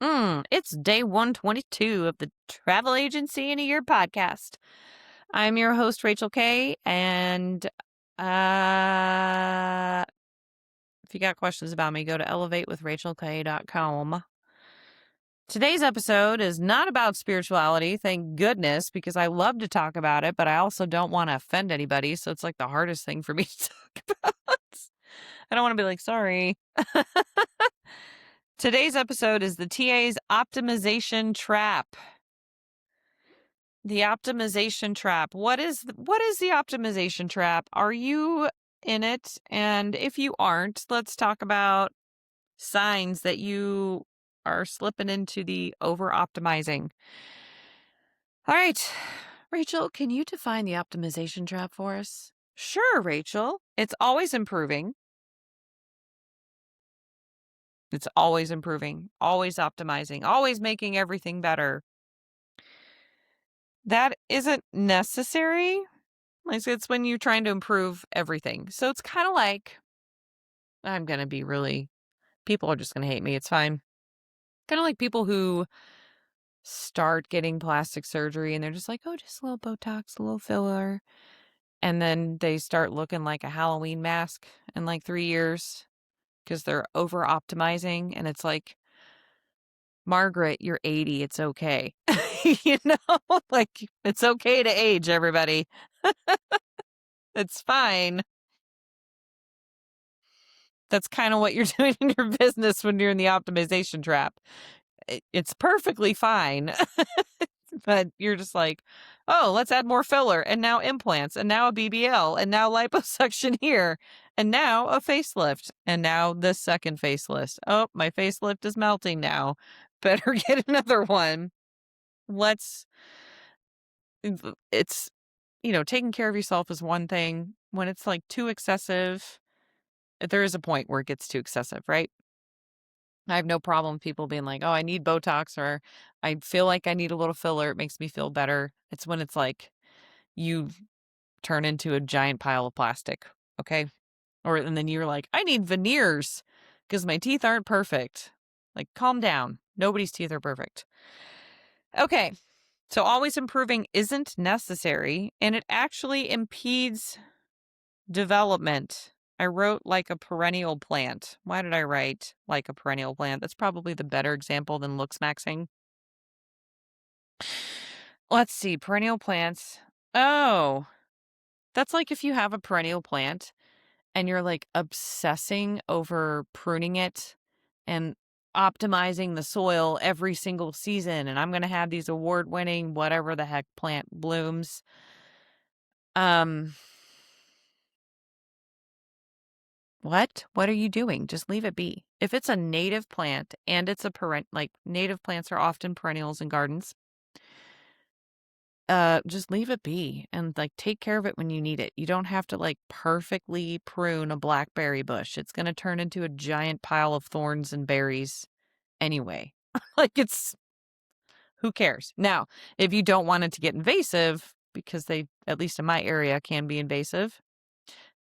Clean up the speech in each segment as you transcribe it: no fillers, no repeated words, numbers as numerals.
It's day 122 of the Travel Agency in a Year podcast. I'm your host, Rachel Kay, and if you got questions about me, go to elevatewithrachelk.com. Today's episode is not about spirituality, thank goodness, because I love to talk about it, but I also don't want to offend anybody, so it's like the hardest thing for me to talk about. I don't want to be like, sorry. Today's episode is the TA's optimization trap. The optimization trap. What is the optimization trap? Are you in it? And if you aren't, let's talk about signs that you are slipping into the over optimizing. All right. Rachel, can you define the optimization trap for us? Sure, Rachel. It's always improving. It's always improving, always optimizing, always making everything better. That isn't necessary. Like, it's when you're trying to improve everything. So it's kind of like, I'm going to be really, people are just going to hate me. It's fine. Kind of like people who start getting plastic surgery and they're just like, oh, just a little Botox, a little filler. And then they start looking like a Halloween mask in like 3 years because they're over optimizing. And it's like, Margaret, you're 80. It's okay. Like, it's okay to age, everybody. It's fine. That's kind of what you're doing in your business when you're in the optimization trap. It's perfectly fine. But you're just like, oh, let's add more filler and now implants and now a BBL and now liposuction here and now a facelift and now the second facelift. Oh, my facelift is melting now. Better get another one. It's, taking care of yourself is one thing. When it's like too excessive, there is a point where it gets too excessive, right? I have no problem with people being like, oh, I need Botox or I feel like I need a little filler. It makes me feel better. It's when it's like you turn into a giant pile of plastic. Okay. And then you're like, I need veneers because my teeth aren't perfect. Like, calm down. Nobody's teeth are perfect. Okay. So always improving isn't necessary and it actually impedes development. I wrote like a perennial plant. Why did I write like a perennial plant? That's probably the better example than looks maxing. Let's see, perennial plants. Oh, that's like if you have a perennial plant and you're like obsessing over pruning it and optimizing the soil every single season. And I'm going to have these award winning, whatever the heck plant blooms. What? What are you doing? Just leave it be. If it's a native plant and it's like native plants are often perennials in gardens, just leave it be and like take care of it when you need it. You don't have to like perfectly prune a blackberry bush. It's going to turn into a giant pile of thorns and berries anyway. Like, who cares? Now, if you don't want it to get invasive, because they, at least in my area, can be invasive,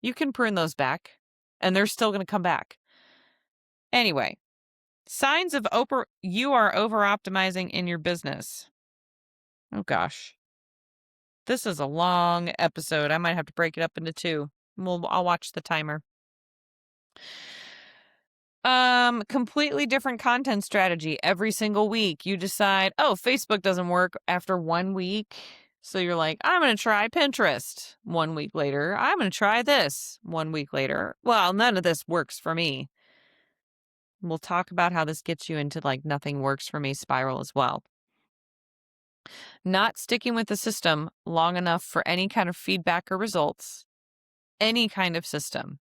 you can prune those back and they're still going to come back. Anyway, signs of you are over optimizing in your business. Oh gosh. This is a long episode. I might have to break it up into 2. I'll watch the timer. Completely different content strategy every single week. You decide, oh, Facebook doesn't work after 1 week. So you're like, I'm going to try Pinterest. 1 week later, I'm going to try this. 1 week later. Well, none of this works for me. We'll talk about how this gets you into like nothing works for me spiral as well. Not sticking with the system long enough for any kind of feedback or results. Any kind of system.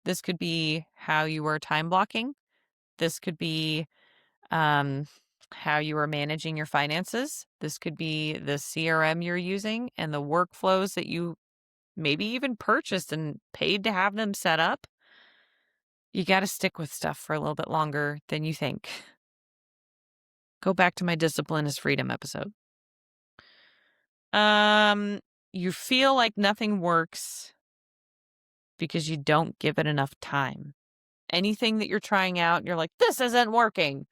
This could be how you were time blocking. This could be how you are managing your finances. This could be the CRM you're using and the workflows that you maybe even purchased and paid to have them set up. You got to stick with stuff for a little bit longer than you think. Go back to my discipline is freedom episode. You feel like nothing works because you don't give it enough time. Anything that you're trying out, you're like, this isn't working.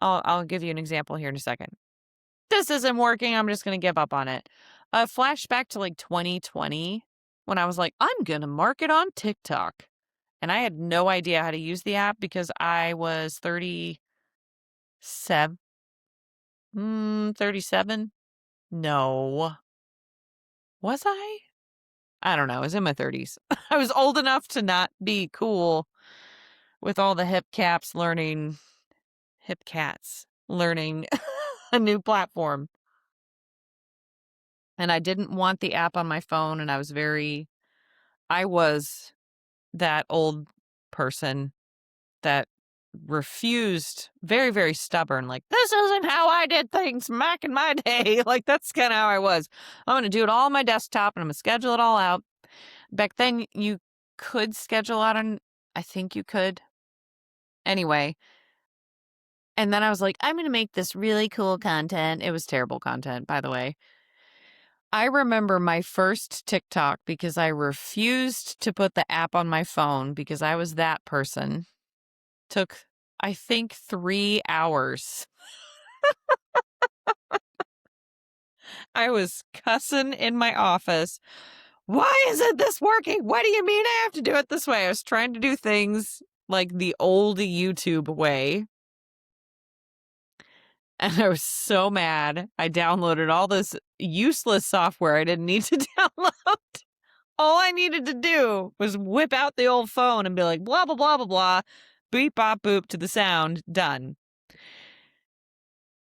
I'll give you an example here in a second. This isn't working. I'm just going to give up on it. Flashback to like 2020 when I was like, I'm going to market on TikTok. And I had no idea how to use the app because I was 37. 37? No. Was I? I don't know. I was in my 30s. I was old enough to not be cool with all the hip cats learning a new platform. And I didn't want the app on my phone. And I was that old person that refused, very, very stubborn, like, this isn't how I did things back in my day. Like, that's kind of how I was. I'm going to do it all on my desktop and I'm going to schedule it all out. Back then, you could schedule out I think you could. Anyway. And then I was like, I'm going to make this really cool content. It was terrible content, by the way. I remember my first TikTok because I refused to put the app on my phone because I was that person. Took, I think, 3 hours. I was cussing in my office. Why isn't this working? What do you mean I have to do it this way? I was trying to do things like the old YouTube way. And I was so mad. I downloaded all this useless software I didn't need to download. All I needed to do was whip out the old phone and be like, blah, blah, blah, blah, blah, beep, bop, boop to the sound, done.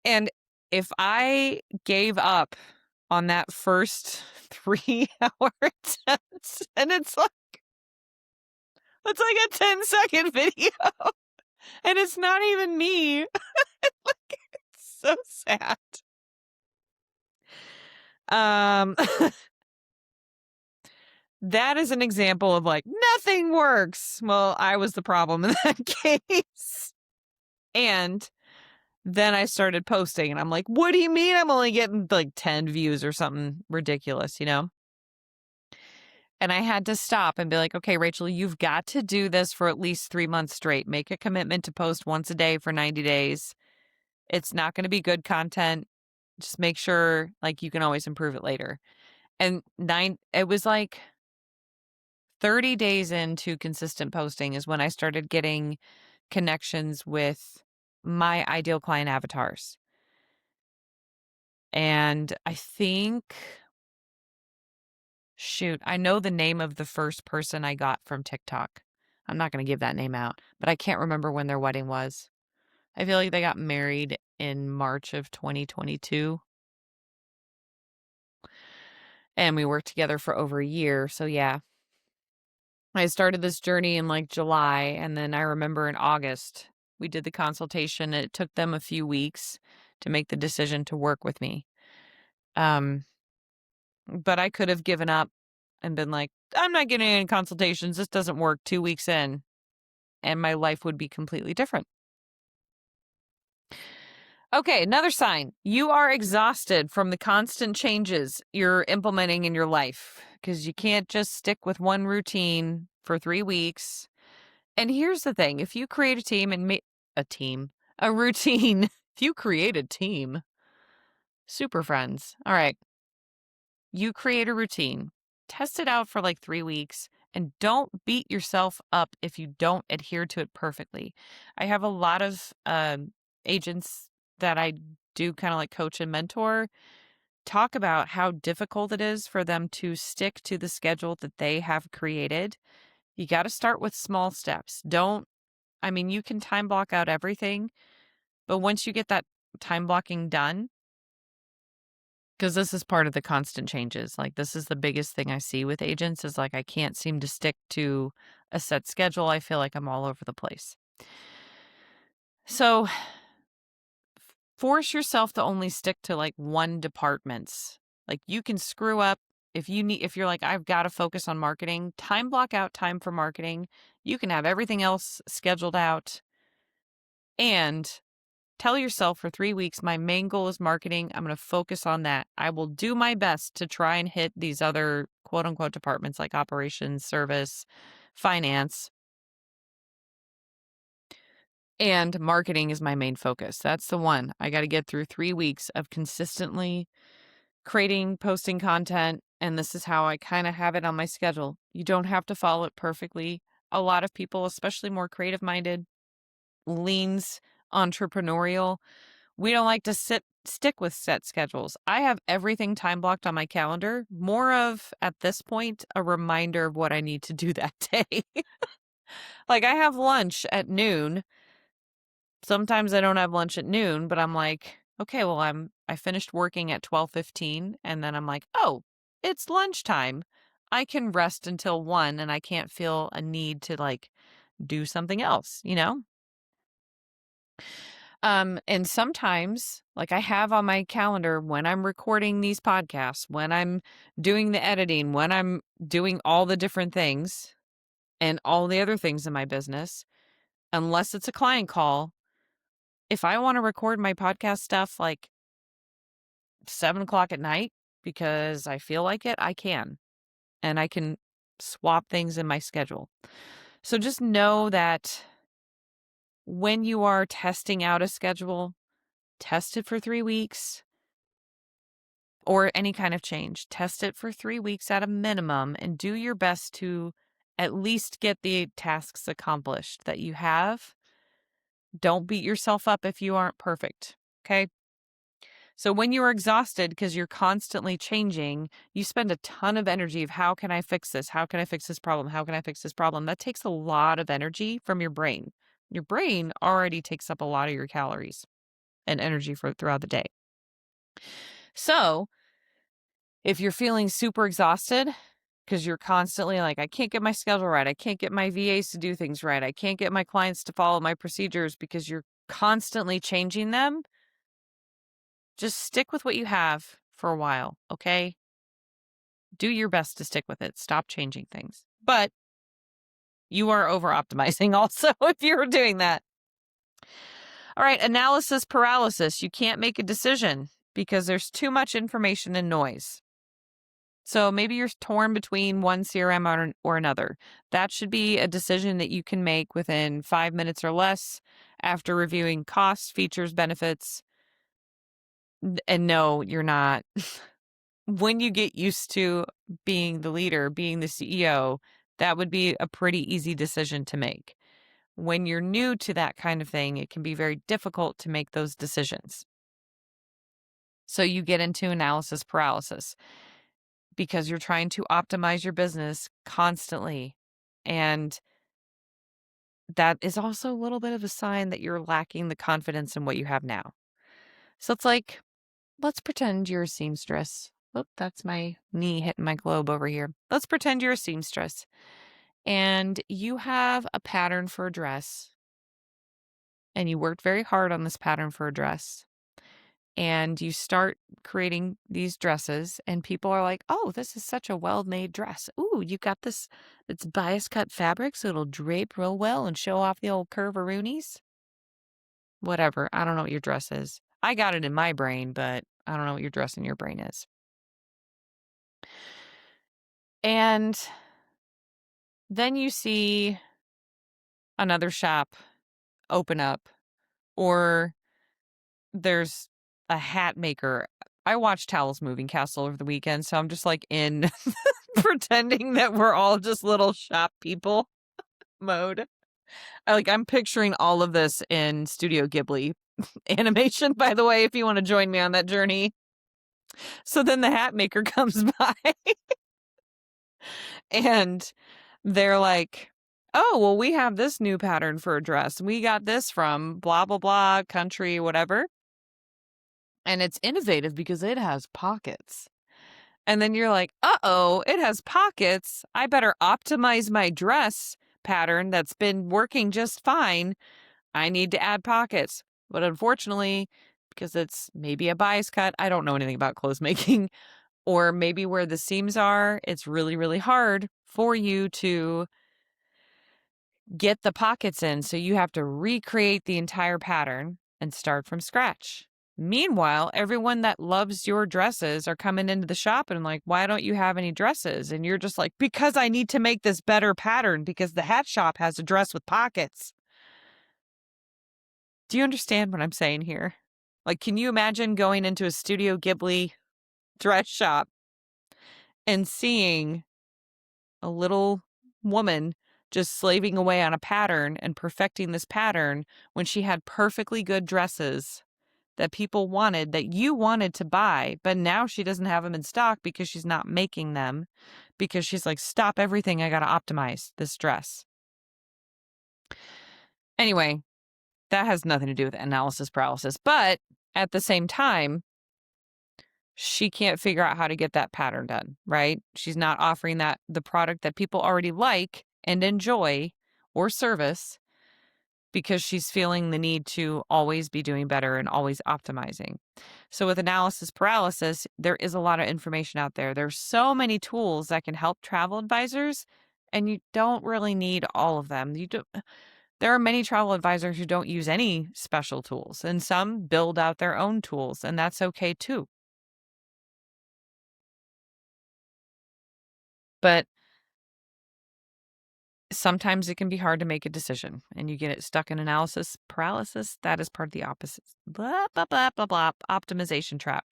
And if I gave up on that first 3-hour attempt, and it's like a 10-second video, and it's not even me. It's so sad. That is an example of like, nothing works. Well, I was the problem in that case. And then I started posting and I'm like, what do you mean I'm only getting like 10 views or something ridiculous, you know? And I had to stop and be like, okay, Rachel, you've got to do this for at least 3 months straight. Make a commitment to post once a day for 90 days. It's not going to be good content. Just make sure like you can always improve it later. And it was like 30 days into consistent posting is when I started getting connections with my ideal client avatars. And I think, I know the name of the first person I got from TikTok. I'm not going to give that name out, but I can't remember when their wedding was. I feel like they got married in March of 2022. And we worked together for over a year. So yeah, I started this journey in like July. And then I remember in August, we did the consultation. It took them a few weeks to make the decision to work with me. But I could have given up and been like, I'm not getting any consultations. This doesn't work 2 weeks in. And my life would be completely different. Okay, another sign. You are exhausted from the constant changes you're implementing in your life because you can't just stick with one routine for 3 weeks. And here's the thing. If you create a team and a routine, if you create a team, super friends. All right. You create a routine, test it out for like 3 weeks, and don't beat yourself up if you don't adhere to it perfectly. I have a lot of agents that I do kind of like coach and mentor talk about how difficult it is for them to stick to the schedule that they have created. You got to start with small steps. You can time block out everything, but once you get that time blocking done, because this is part of the constant changes. Like, this is the biggest thing I see with agents is like, I can't seem to stick to a set schedule. I feel like I'm all over the place. So force yourself to only stick to like one department's. Like, you can screw up if you're like, I've got to focus on marketing, time block out time for marketing. You can have everything else scheduled out and tell yourself for 3 weeks, my main goal is marketing. I'm going to focus on that. I will do my best to try and hit these other quote unquote departments like operations, service, finance. And marketing is my main focus. That's the one. I got to get through 3 weeks of consistently creating, posting content, and this is how I kind of have it on my schedule. You don't have to follow it perfectly. A lot of people, especially more creative minded, leans entrepreneurial. We don't like to stick with set schedules. I have everything time blocked on my calendar, more of at this point a reminder of what I need to do that day. Like I have lunch at noon. Sometimes I don't have lunch at noon, but I'm like, okay, well I finished working at 12:15 and then I'm like, "Oh, it's lunchtime. I can rest until 1 and I can't feel a need to like do something else, you know?" And sometimes, like I have on my calendar when I'm recording these podcasts, when I'm doing the editing, when I'm doing all the different things and all the other things in my business, unless it's a client call, if I want to record my podcast stuff like 7 o'clock at night because I feel like it, I can. And I can swap things in my schedule. So just know that when you are testing out a schedule, test it for 3 weeks or any kind of change. Test it for 3 weeks at a minimum and do your best to at least get the tasks accomplished that you have. Don't beat yourself up if you aren't perfect. Okay. So when you're exhausted because you're constantly changing, you spend a ton of energy of how can I fix this? How can I fix this problem? How can I fix this problem? That takes a lot of energy from your brain. Your brain already takes up a lot of your calories and energy for throughout the day. So if you're feeling super exhausted because you're constantly like, I can't get my schedule right. I can't get my VAs to do things right. I can't get my clients to follow my procedures because you're constantly changing them. Just stick with what you have for a while, okay? Do your best to stick with it. Stop changing things. But you are over optimizing also if you're doing that. All right, analysis paralysis. You can't make a decision because there's too much information and noise. So maybe you're torn between one CRM or another. That should be a decision that you can make within 5 minutes or less after reviewing costs, features, benefits. And no, you're not. When you get used to being the leader, being the CEO, that would be a pretty easy decision to make. When you're new to that kind of thing, it can be very difficult to make those decisions. So you get into analysis paralysis because you're trying to optimize your business constantly. And that is also a little bit of a sign that you're lacking the confidence in what you have now. So it's like, let's pretend you're a seamstress. Oh, that's my knee hitting my globe over here. Let's pretend you're a seamstress and you have a pattern for a dress and you worked very hard on this pattern for a dress and you start creating these dresses and people are like, oh, this is such a well-made dress. Ooh, you got this, it's bias cut fabric so it'll drape real well and show off the old curvaroonies. Whatever. I don't know what your dress is. I got it in my brain, but I don't know what your dress in your brain is. And then you see another shop open up, or there's a hat maker. I watched Howl's Moving Castle over the weekend, so I'm just like in pretending that we're all just little shop people mode. I'm picturing all of this in Studio Ghibli animation, by the way, if you want to join me on that journey. So then the hat maker comes by and they're like, oh, well, we have this new pattern for a dress. We got this from blah, blah, blah, country, whatever. And it's innovative because it has pockets. And then you're like, uh-oh, it has pockets. I better optimize my dress pattern that's been working just fine. I need to add pockets. But unfortunately, because it's maybe a bias cut, I don't know anything about clothes making, or maybe where the seams are, it's really, really hard for you to get the pockets in. So you have to recreate the entire pattern and start from scratch. Meanwhile, everyone that loves your dresses are coming into the shop and like, why don't you have any dresses? And you're just like, because I need to make this better pattern because the hat shop has a dress with pockets. Do you understand what I'm saying here? Like, can you imagine going into a Studio Ghibli dress shop and seeing a little woman just slaving away on a pattern and perfecting this pattern when she had perfectly good dresses that people wanted, that you wanted to buy, but now she doesn't have them in stock because she's not making them, because she's like, stop everything, I gotta optimize this dress. Anyway, that has nothing to do with analysis paralysis, but at the same time, she can't figure out how to get that pattern done, right? She's not offering the product that people already like and enjoy or service because she's feeling the need to always be doing better and always optimizing. So with analysis paralysis, there is a lot of information out there. There's so many tools that can help travel advisors, and you don't really need all of them. There are many travel advisors who don't use any special tools, and some build out their own tools, and that's okay too. But sometimes it can be hard to make a decision and you get it stuck in analysis paralysis. That is part of the opposite. Blah, blah, blah, blah, blah. Optimization trap.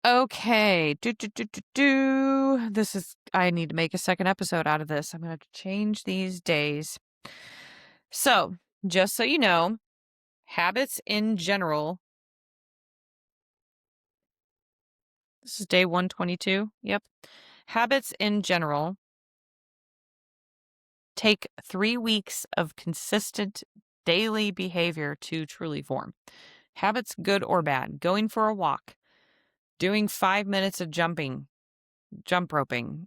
Okay. This is, I need to make a second episode out of this. I'm going to have to change these days. So, just so you know, habits in general. This is day 122. Yep. Habits in general take 3 weeks of consistent daily behavior to truly form. Habits, good or bad, going for a walk, doing 5 minutes of jump roping,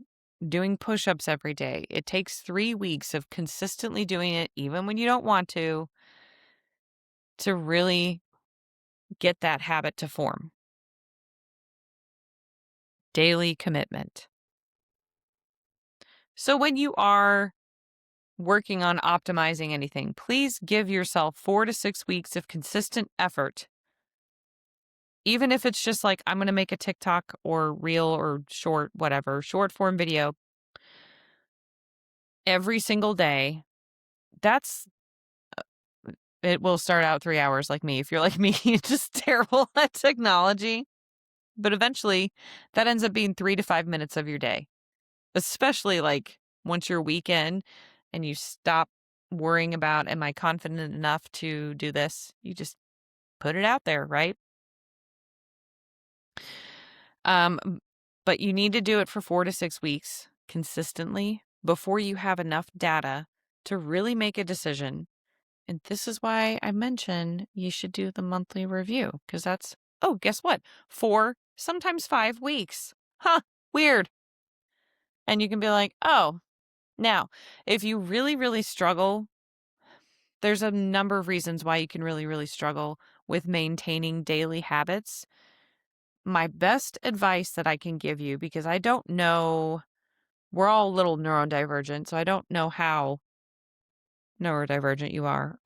doing push ups every day. It takes 3 weeks of consistently doing it, even when you don't want to really get that habit to form. Daily commitment. So when you are working on optimizing anything, please give yourself 4 to 6 weeks of consistent effort. Even if it's just like, I'm going to make a TikTok or reel or short, whatever, short form video every single day. It will start out 3 hours like me. If you're like me, you're just terrible at technology. But eventually, that ends up being 3 to 5 minutes of your day, especially like once you're weekend and you stop worrying about, am I confident enough to do this? You just put it out there, right? Um, but you need to do it for 4 to 6 weeks consistently before you have enough data to really make a decision. And this is why I mention you should do the monthly review, because oh, guess what? 4, sometimes 5 weeks. Huh, weird. And you can be like, oh, now, if you really, really struggle, there's a number of reasons why you can really, really struggle with maintaining daily habits. My best advice that I can give you, because I don't know, we're all a little neurodivergent, so I don't know how neurodivergent you are.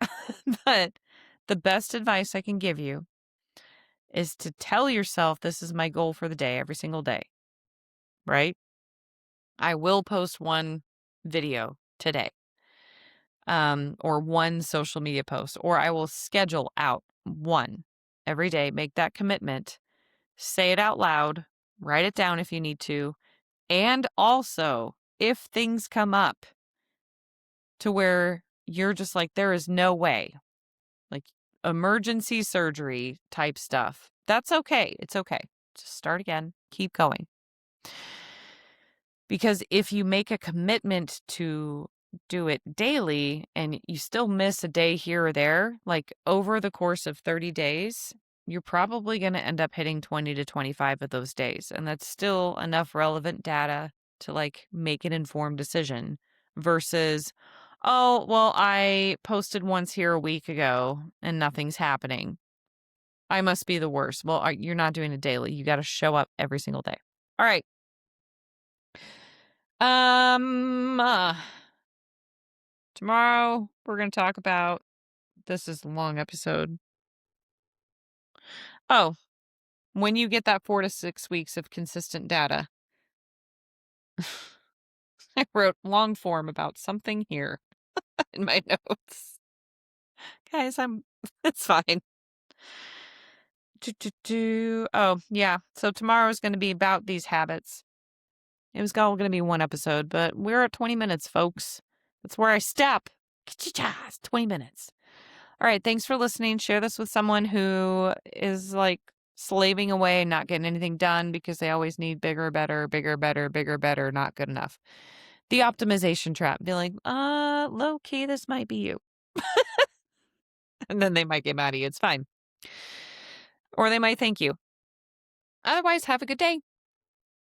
But the best advice I can give you is to tell yourself, this is my goal for the day, every single day, right? I will post one video today, or one social media post, or I will schedule out one every day, make that commitment, say it out loud, write it down if you need to. And also, if things come up to where you're just like, there is no way, like emergency surgery type stuff, that's okay. It's okay. Just start again, keep going. Because if you make a commitment to do it daily and you still miss a day here or there, like over the course of 30 days, you're probably going to end up hitting 20 to 25 of those days. And that's still enough relevant data to like make an informed decision versus, oh, well, I posted once here a week ago and nothing's happening. I must be the worst. Well, you're not doing it daily. You got to show up every single day. All right. Tomorrow we're going to talk about, this is a long episode. Oh, when you get that 4 to 6 weeks of consistent data, I wrote long form about something here in my notes. Guys, it's fine. Oh, yeah. So tomorrow is going to be about these habits. It was all going to be one episode, but we're at 20 minutes, folks. That's where I stop. It's 20 minutes. All right. Thanks for listening. Share this with someone who is like slaving away, not getting anything done because they always need bigger, better, bigger, better, bigger, better, not good enough. The optimization trap. Be like, low key, this might be you. And then they might get mad at you. It's fine. Or they might thank you. Otherwise, have a good day.